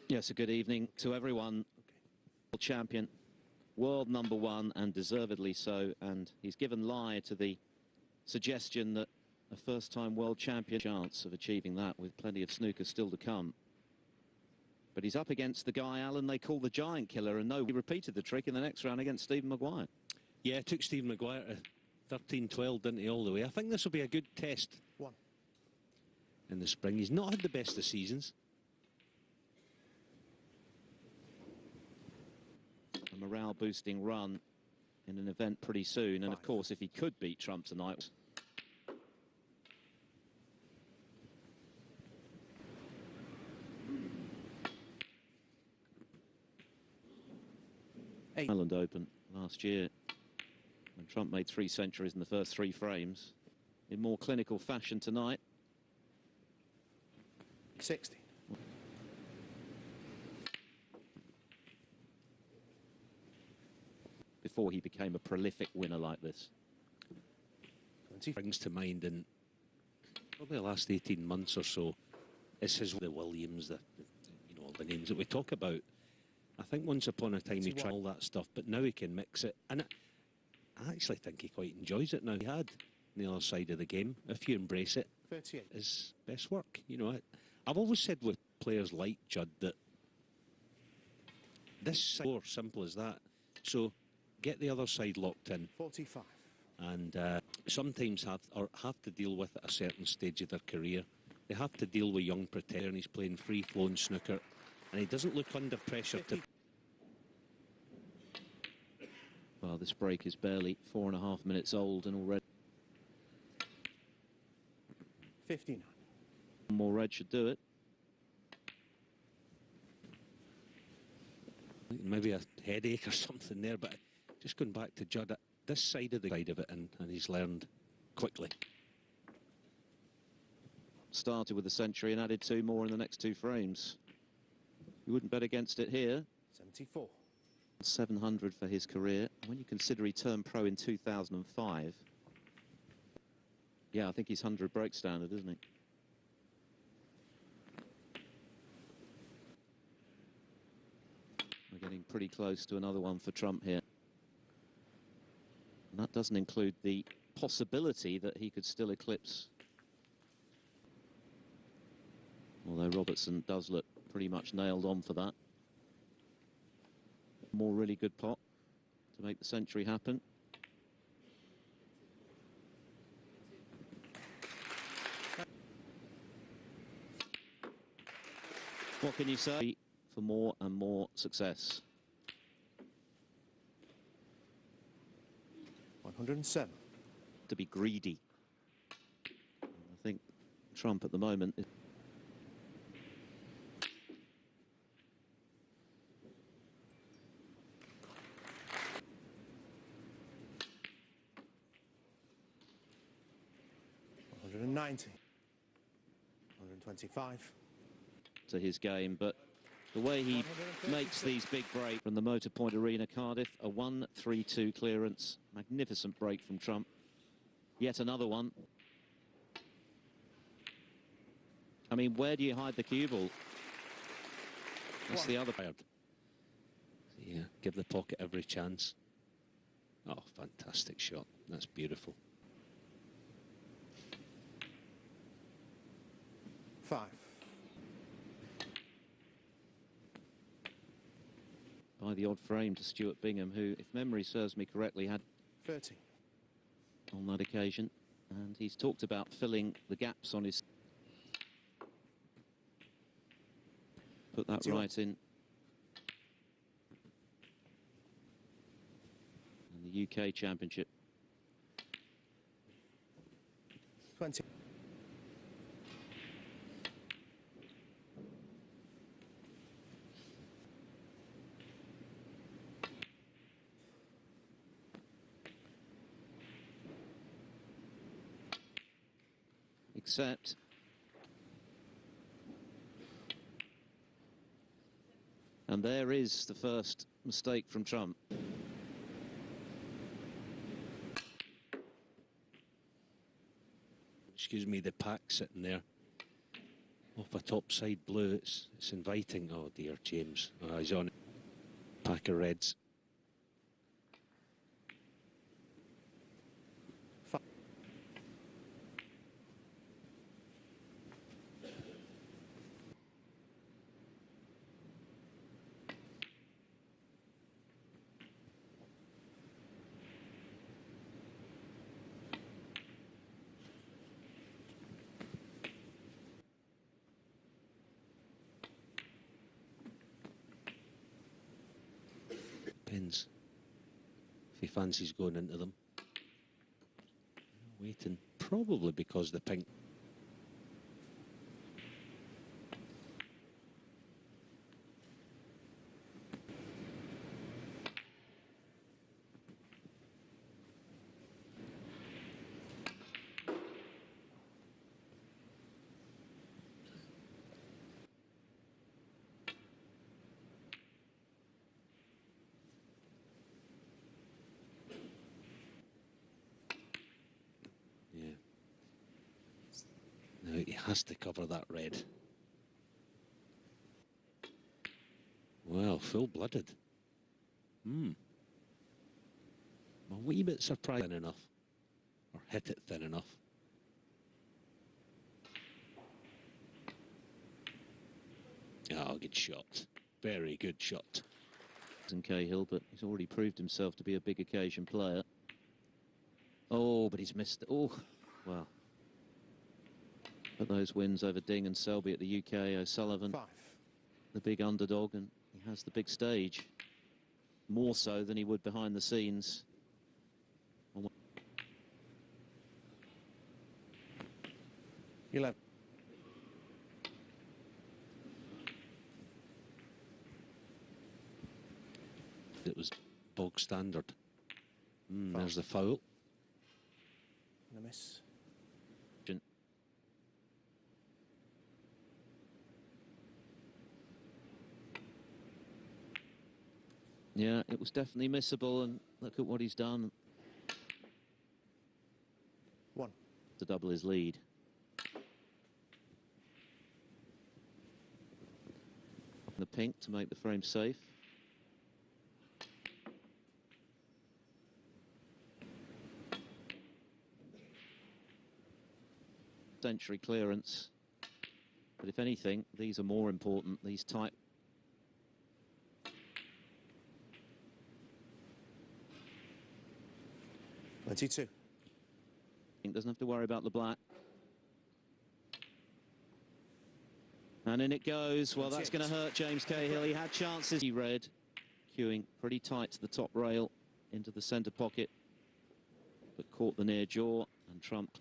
Yes, a good evening to everyone. World champion, world number one, and deservedly so. And he's given lie to the suggestion that a first-time world champion chance of achieving that, with plenty of snooker still to come. But he's up against the guy, Alan, they call the giant killer, and no, he repeated the trick in the next round against Stephen Maguire. Yeah, it took Stephen Maguire to 13-12, didn't he, all the way. I think this will be a good test in the spring. He's not had the best of seasons. A morale-boosting run in an event pretty soon, and of course, if he could beat Trump tonight... Ireland Open last year, when Trump made 3 centuries in the first 3 frames. In more clinical fashion tonight. 60. Before he became a prolific winner like this. Brings to mind in probably the last 18 months or so is the Williams, all the names that we talk about. I think once upon a time he tried all that stuff, but now he can mix it, and I actually think he quite enjoys it now. He had on the other side of the game, if you embrace it, 38 is best work. I've always said with players like Judd that this is more simple as that. So get the other side locked in. 45. And sometimes have to deal with at a certain stage of their career. They have to deal with young pretender, and he's playing free-flowing snooker, and he doesn't look under pressure 50. Well, this break is barely 4.5 minutes old and already... 59. One more red should do it. Maybe a headache or something there, but just going back to Judd, this side of it, and he's learned quickly. Started with a century and added 2 more in the next 2 frames. You wouldn't bet against it here. 74. 700 for his career. When you consider he turned pro in 2005. Yeah, I think he's 100 break standard, isn't he? We're getting pretty close to another one for Trump here. And that doesn't include the possibility that he could still eclipse. Although Robertson does look pretty much nailed on for that. More really good pot to make the century happen. What can you say for more and more success? 107. To be greedy. I think Trump at the moment is... $190. 125. To his game, but the way he makes these big breaks from the Motor Point Arena, Cardiff, a 1-3-2 clearance, magnificent break from Trump. Yet another one. I mean, where do you hide the cue ball? That's the other part. Yeah, give the pocket every chance. Oh, fantastic shot. That's beautiful. 5. By the odd frame to Stuart Bingham, who, if memory serves me correctly, had 30 on that occasion. And he's talked about filling the gaps on his... Put that right in. And the UK Championship. 20. Except... And there is the first mistake from Trump. Excuse me, the pack sitting there. off a topside blue. It's inviting. Oh dear, James. He's on pack of reds. Pins. If he fancies going into them. Waiting, probably because the pink. Now he has to cover that red. Well, full-blooded. A wee bit surprised thin enough. Or hit it thin enough. Oh, good shot. Very good shot. And Cahill, but he's already proved himself to be a big occasion player. Oh, but he's missed it. Oh, well. But those wins over Ding and Selby at the UK, O'Sullivan, 5. the big underdog, and he has the big stage. More so than he would behind the scenes. 11. It was bog standard. There's the foul. And a miss. Yeah, it was definitely missable, and look at what he's done 1. to double his lead. The pink to make the frame safe. Century clearance, but if anything, these are more important, these tight. 22. Doesn't have to worry about the black. And in it goes. Well, that's going to hurt James Cahill. He had chances. He read, queuing pretty tight to the top rail into the centre pocket, but caught the near jaw and trumped.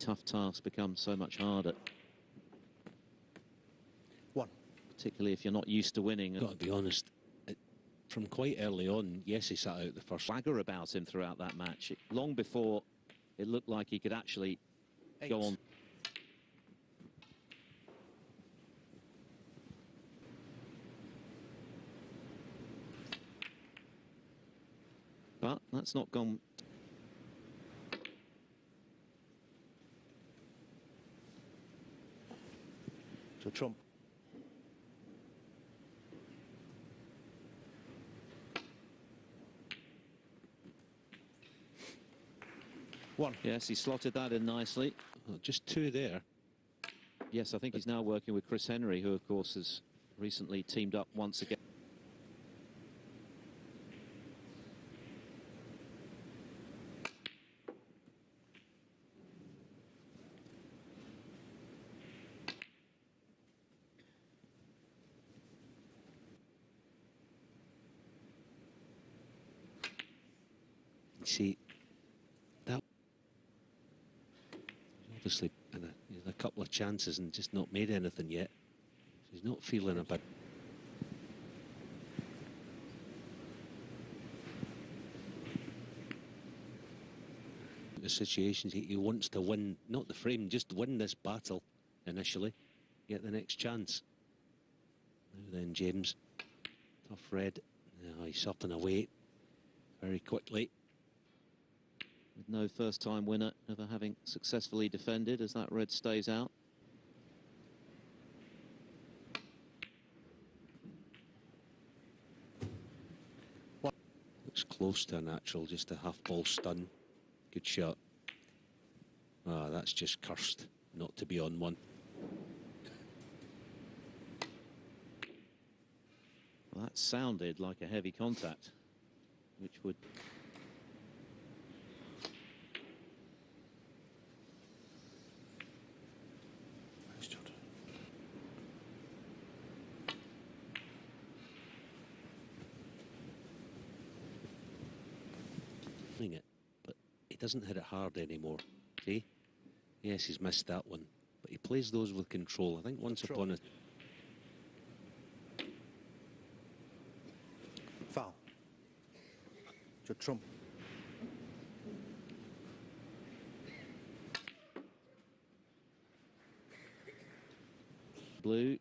Tough tasks become so much harder. 1. Particularly if you're not used to winning. Got to be honest, from quite early on, yes, he sat out the first. Swagger about him throughout that match. Long before it looked like he could actually 8. go on. But that's not gone. To trump. 1. Yes, he slotted that in nicely. Well, just 2 there. Yes, I think he's now working with Chris Henry, who, of course, has recently teamed up once again. See, that obviously in a couple of chances and just not made anything yet. He's not feeling a bit. The situations he wants to win, not the frame, just win this battle initially, get the next chance. Now then, James, tough red. Now he's up and away very quickly. With no first-time winner ever having successfully defended as that red stays out. Looks close to a natural, just a half-ball stun. Good shot. Ah, that's just cursed not to be on one. Well, that sounded like a heavy contact, which would... Thanks, Judd. It, but he doesn't hit it hard anymore. See? Yes, he's missed that one, but he plays those with control. I think once upon a... Foul. Judd trump. Blue.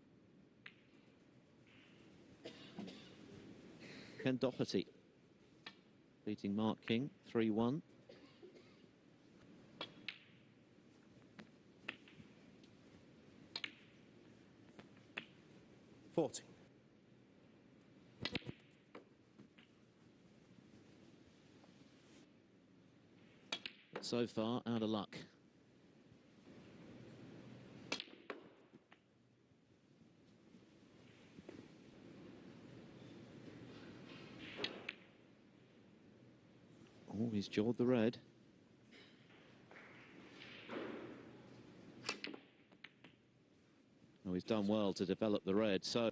Ken Doherty beating Mark King 3-1. So far, out of luck. Oh, he's jawed the red. Oh, he's done well to develop the red, so...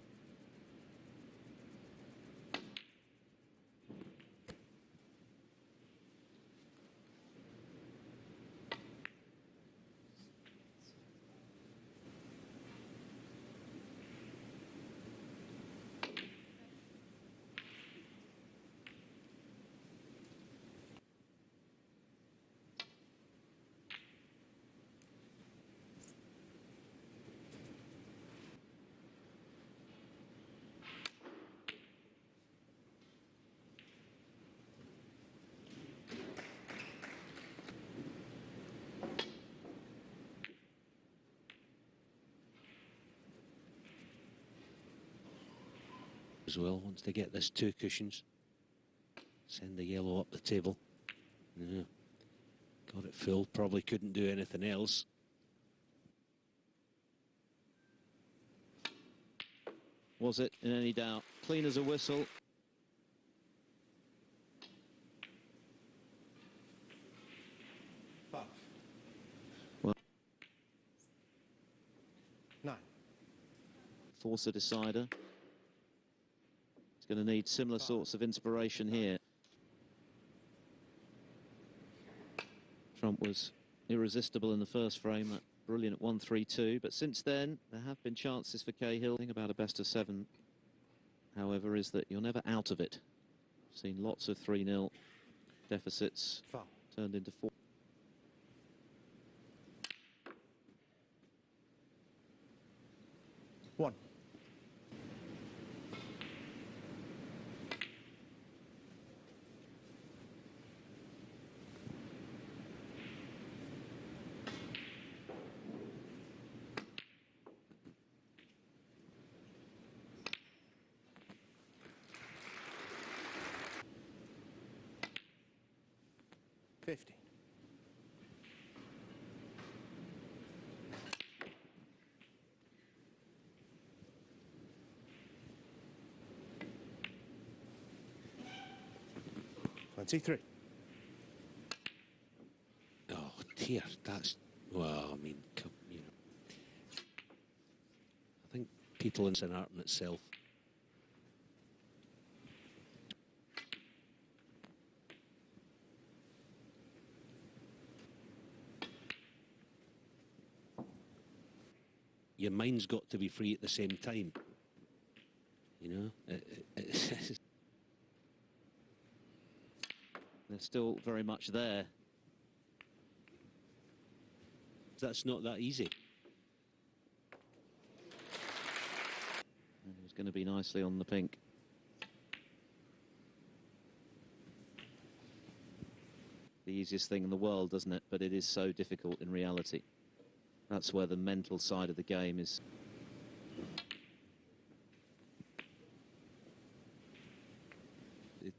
As well, wants to get this 2 cushions. Send the yellow up the table. Yeah. Got it full, probably couldn't do anything else. Was it in any doubt? Clean as a whistle. Five. Well, 9. force a decider. He's going to need similar sorts of inspiration here. Trump was irresistible in the first frame, that brilliant 1-3-2, but since then there have been chances for Cahill. The thing about a best of 7, however, is that you're never out of it. I've seen lots of 3-0 deficits Foul. turned into 4. One. $50. $23. Oh dear, that's... Well, I mean, you know... I think people in an art in itself. Your mind's got to be free at the same time. You know? They're still very much there. That's not that easy. And it was going to be nicely on the pink. The easiest thing in the world, doesn't it? But it is so difficult in reality. That's where the mental side of the game is. It's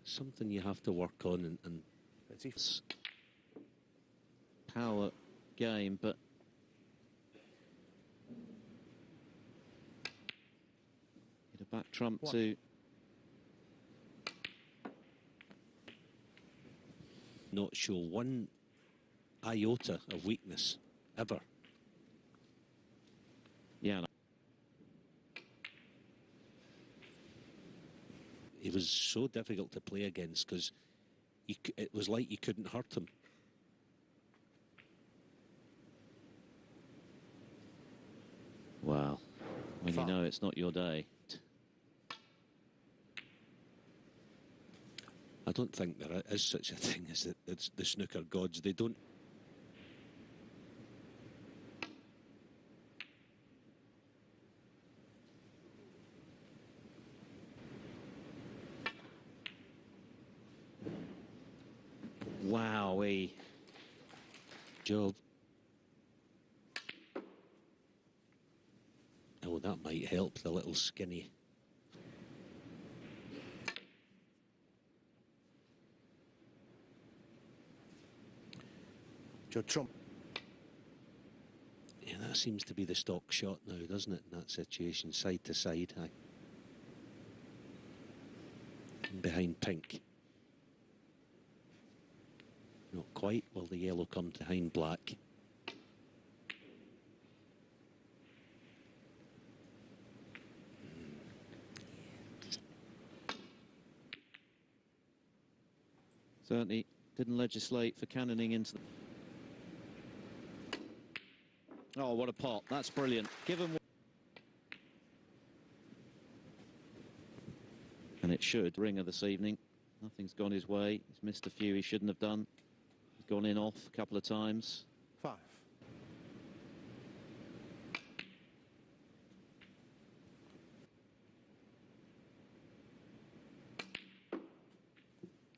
something you have to work on, and It's power game, but get a back trump to. Not show one iota of weakness ever. Yeah. He was so difficult to play against because it was like you couldn't hurt him. Wow. When you know it's not your day. I don't think there is such a thing as it's the snooker gods. They don't. Wowee. Job. Oh, that might help the little skinny. Judd trump. Yeah, that seems to be the stock shot now, doesn't it, in that situation? Side to side. And behind pink. Not quite. Will the yellow come behind black? Certainly didn't legislate for cannoning into the... Oh, what a pot. That's brilliant. Give him... And it should. Ringer this evening. Nothing's gone his way. He's missed a few he shouldn't have done. He's gone in off a couple of times. 5.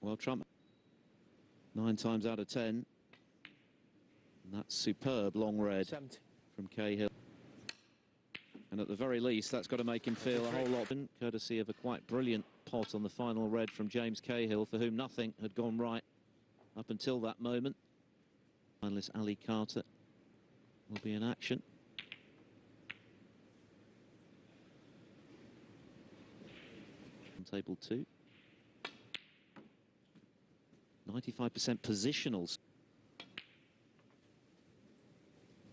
Well, Trump, 9 times out of 10. And that's superb long red 70. from Cahill. And at the very least, that's got to make him feel a whole lot, courtesy of a quite brilliant pot on the final red from James Cahill, for whom nothing had gone right up until that moment. Finalist Ali Carter will be in action. On table 2. 95% positionals,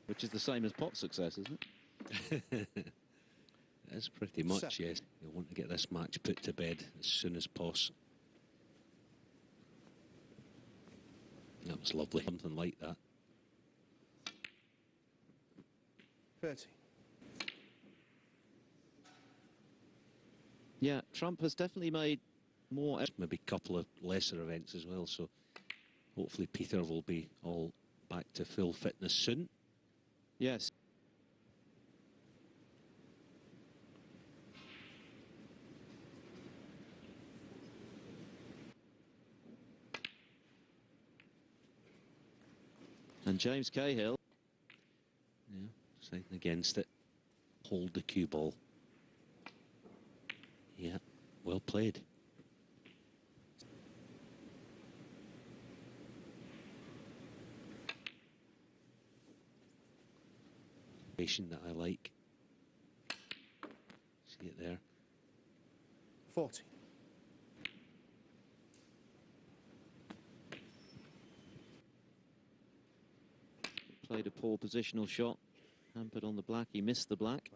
which is the same as pot success, isn't it? That's pretty much, yes. You'll want to get this match put to bed as soon as possible. That was lovely. Something like that. 30. Yeah, Trump has definitely made more... Maybe a couple of lesser events as well, so hopefully Peter will be all back to full fitness soon. Yes. And James Cahill. Yeah, sign against it. Hold the cue ball. Yeah, well played. That I like. See it there. 40. Played a poor positional shot. Hampered on the black. He missed the black.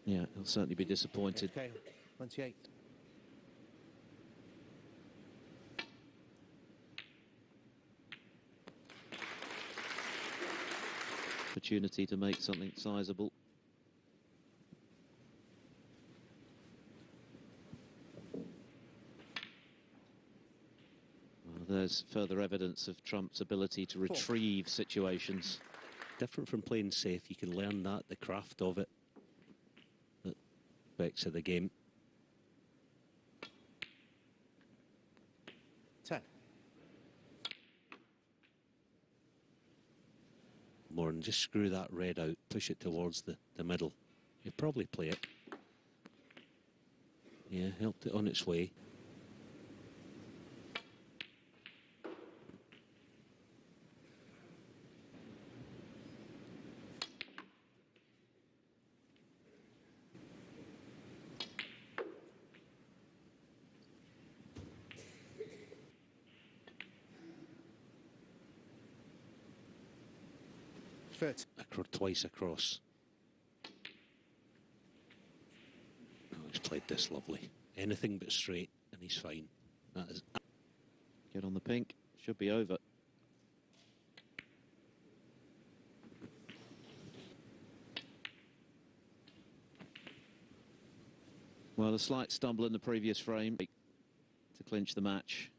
Yeah, he'll certainly be disappointed. Okay, 28. opportunity to make something sizable. Well, there's further evidence of Trump's ability to retrieve situations. Different from playing safe, you can learn that, the craft of it, that aspects of the game. 10. More and just screw that red out, push it towards the middle. You'll probably play it. Yeah, helped it on its way. Twice across. Oh, he's played this lovely. Anything but straight, and he's fine. That is. Get on the pink. Should be over. Well, a slight stumble in the previous frame to clinch the match.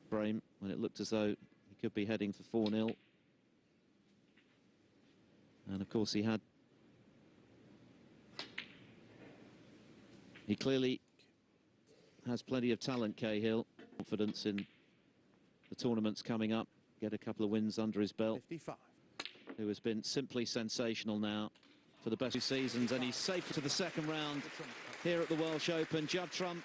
Frame when it looked as though he could be heading for 4-0. And of course he clearly has plenty of talent, Cahill. Confidence in the tournaments coming up. Get a couple of wins under his belt. 55. Who has been simply sensational now for the best 2 seasons, and he's safe to the second round here at the Welsh Open. Judd Trump